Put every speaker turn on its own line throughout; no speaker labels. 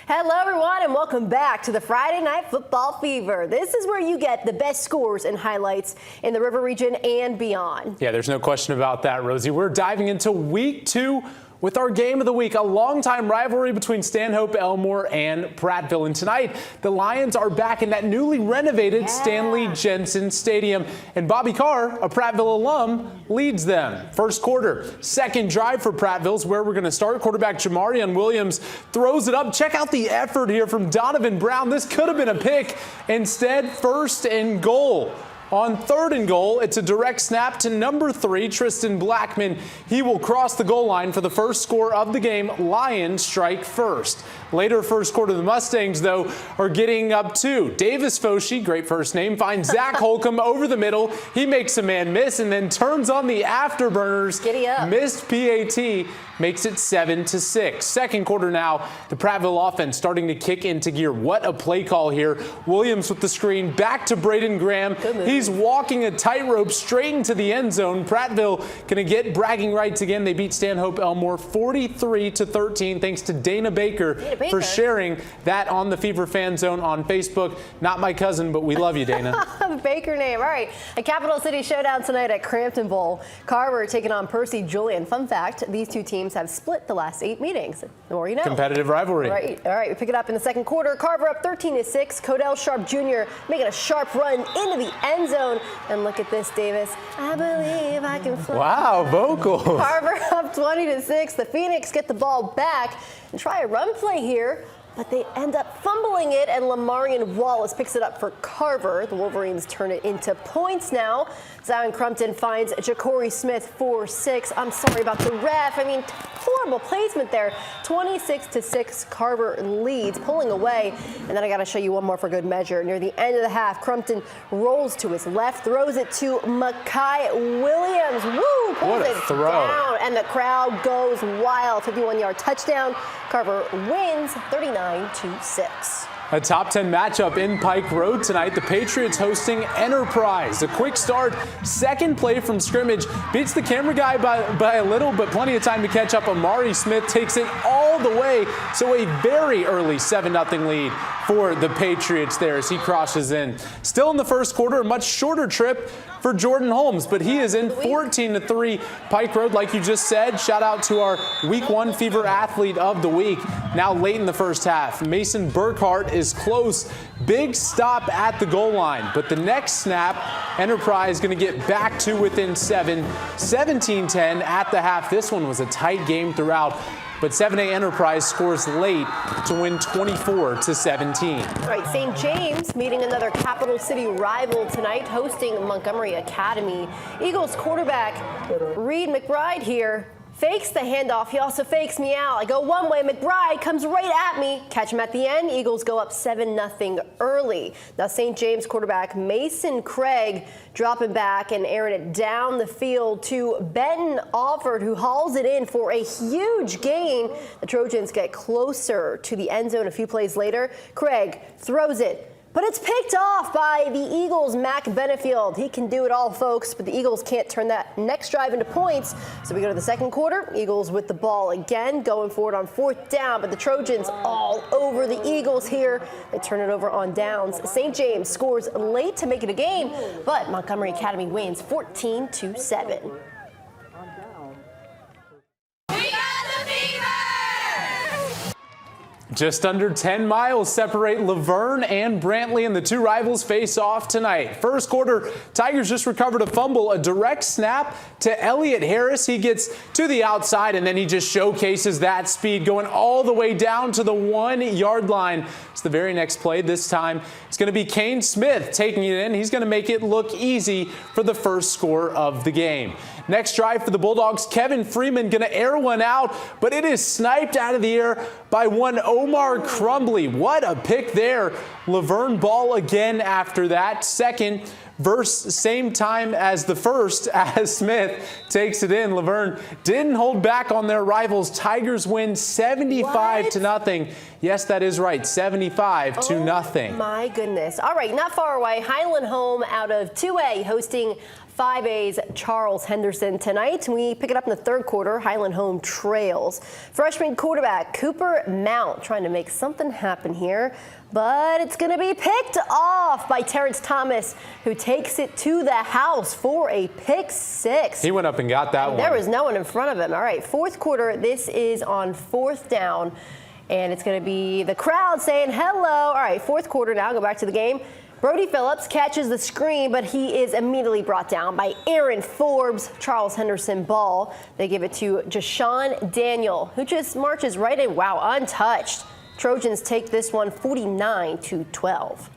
Hello, everyone, and welcome back to the Friday Night Football Fever. This is where you get the best scores and highlights in the River Region and beyond.
Yeah, there's no question about that, Rosie. We're diving into week 2 with our game of the week, a longtime rivalry between Stanhope Elmore and Prattville. And tonight, the Lions are back in that newly renovated Stanley Jensen Stadium. And Bobby Carr, a Prattville alum, leads them. First quarter, second drive for Prattville's where we're going to start. Quarterback Jamarian Williams throws it up. Check out the effort here from Donovan Brown. This could have been a pick. Instead, first and goal. On third and goal, it's a direct snap to number 3, Tristan Blackman. He will cross the goal line for the first score of the game. Lions strike first. Later first quarter, the Mustangs, though, are getting up 2. Davis Foshi, great first name, finds Zach Holcomb over the middle. He makes a man miss and then turns on the afterburners.
Giddy up.
Missed PAT. Makes it 7-6. Second quarter now, the Prattville offense starting to kick into gear. What a play call here. Williams with the screen, back to Braden Graham. He's walking a tightrope straight into the end zone. Prattville going to get bragging rights again. They beat Stanhope Elmore 43-13 thanks to Dana Baker for sharing that on the Fever Fan Zone on Facebook. Not my cousin, but we love you, Dana.
The Baker name. All right, a Capital City showdown tonight at Crampton Bowl. Carver taking on Percy Julian. Fun fact, these two teams have split the last 8 meetings. The more you know.
Competitive rivalry.
Right. All right, we pick it up in the second quarter. Carver up 13-6. Codell Sharp Jr. making a sharp run into the end zone. And look at this, Davis. I believe I can fly.
Wow, vocals.
Carver up 20-6. The Phoenix get the ball back and try a run play here, but they end up fumbling it, and Lamarian Wallace picks it up for Carver. The Wolverines turn it into points now. Zion Crumpton finds Ja'Cory Smith 4-6. I'm sorry about the ref. I mean, horrible placement there. 26-6, Carver leads, pulling away. And then I got to show you one more for good measure. Near the end of the half, Crumpton rolls to his left, throws it to Makai Williams. Woo! Pulls
what a
it
throw.
down, and the crowd goes wild. 51-yard touchdown. Carver wins 39-6.
A top 10 matchup in Pike Road tonight. The Patriots hosting Enterprise. A quick start, second play from scrimmage. Beats the camera guy by a little, but plenty of time to catch up. Amari Smith takes it all the way. So a very early 7-0 lead for the Patriots there as he crosses in. Still in the first quarter, a much shorter trip for Jordan Holmes, but he is in 14-3 Pike Road, like you just said. Shout out to our Week 1 Fever Athlete of the Week. Now late in the first half, Mason Burkhart is close. Big stop at the goal line, but the next snap, Enterprise going to get back to within 7, 17-10 at the half. This one was a tight game throughout, but 7A Enterprise scores late to win 24-17.
All right, St. James meeting another Capital City rival tonight, hosting Montgomery Academy. Eagles quarterback Reed McBride here fakes the handoff. He also fakes me out. I go one way. McBride comes right at me. Catch him at the end. Eagles go up 7-0 early. Now St. James quarterback Mason Craig dropping back and airing it down the field to Benton Alford, who hauls it in for a huge gain. The Trojans get closer to the end zone a few plays later. Craig throws it, but it's picked off by the Eagles' Mac Benefield. He can do it all, folks, but the Eagles can't turn that next drive into points. So we go to the second quarter. Eagles with the ball again, going forward on fourth down, but the Trojans all over the Eagles here. They turn it over on downs. St. James scores late to make it a game, but Montgomery Academy wins 14-7.
Just under 10 miles separate Laverne and Brantley, and the two rivals face off tonight. First quarter, Tigers just recovered a fumble, a direct snap to Elliott Harris. He gets to the outside, and then he just showcases that speed going all the way down to the 1-yard line. It's the very next play. This time, it's going to be Kane Smith taking it in. He's going to make it look easy for the first score of the game. Next drive for the Bulldogs, Kevin Freeman going to air one out, but it is sniped out of the air by one Omar Crumbly. What a pick there. Laverne ball again after that. Second same time as the first as Smith takes it in. Laverne didn't hold back on their rivals. Tigers win 75-0. Yes, that is right. 75-0.
My goodness. All right, not far away. Highland Home out of 2A hosting 5A's Charles Henderson tonight. We pick it up in the third quarter. Highland Home trails. Freshman quarterback Cooper Mount trying to make something happen here, but it's going to be picked off by Terrence Thomas, who takes it to the house for a pick six.
He went up and got that one.
There was no one in front of him. All right, fourth quarter. This is on 4th down, and it's going to be the crowd saying hello. All right, fourth quarter now. Go back to the game. Brody Phillips catches the screen, but he is immediately brought down by Aaron Forbes. Charles Henderson ball. They give it to Jashawn Daniel, who just marches right in. Wow, untouched. Trojans take this one 49-12.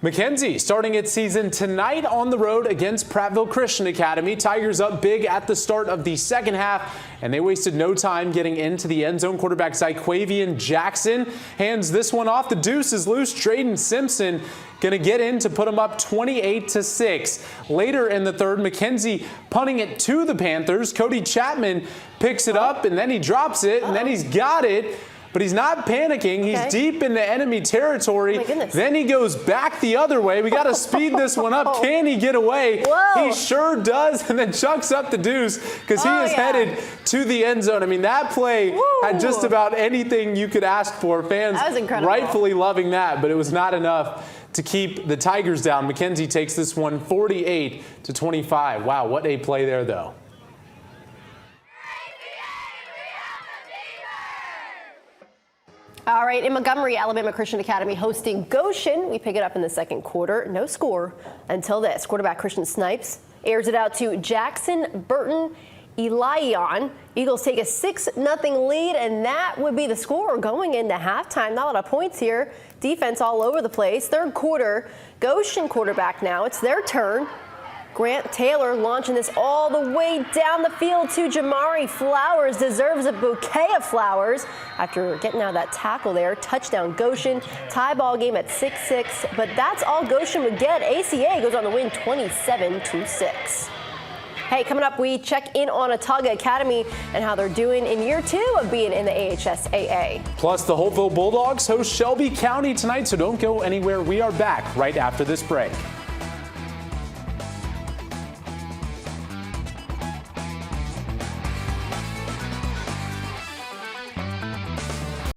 Mackenzie starting its season tonight on the road against Prattville Christian Academy. Tigers up big at the start of the second half, and they wasted no time getting into the end zone. Quarterback Zyquavian Jackson hands this one off. The deuce is loose. Traden Simpson going to get in to put them up 28-6. Later in the third, Mackenzie punting it to the Panthers. Cody Chapman picks it up, and then he drops it, and then he's got it. But he's not panicking. He's deep in the enemy territory.
Oh my goodness.
Then he goes back the other way. We got to speed this one up. Can he get away?
Whoa.
He sure does, and then chucks up the deuce because he is headed to the end zone. I mean, that play had just about anything you could ask for. Fans
That was incredible.
rightfully loving that, but it was not enough to keep the Tigers down. Mackenzie takes this one 48-25. Wow, what a play there, though.
All right, in Montgomery, Alabama Christian Academy hosting Goshen. We pick it up in the second quarter. No score until this. Quarterback Christian Snipes airs it out to Jackson Burton Elion. Eagles take a 6-0 lead, and that would be the score going into halftime. Not a lot of points here. Defense all over the place. Third quarter, Goshen quarterback now. It's their turn. Grant Taylor launching this all the way down the field to Jamari Flowers. Deserves a bouquet of flowers after getting out of that tackle there. Touchdown Goshen. Tie ball game at 6-6, but that's all Goshen would get. ACA goes on to win 27-6. Hey, coming up, we check in on Autauga Academy and how they're doing in year 2 of being in the AHSAA.
Plus, the Holtville Bulldogs host Shelby County tonight, so don't go anywhere. We are back right after this break.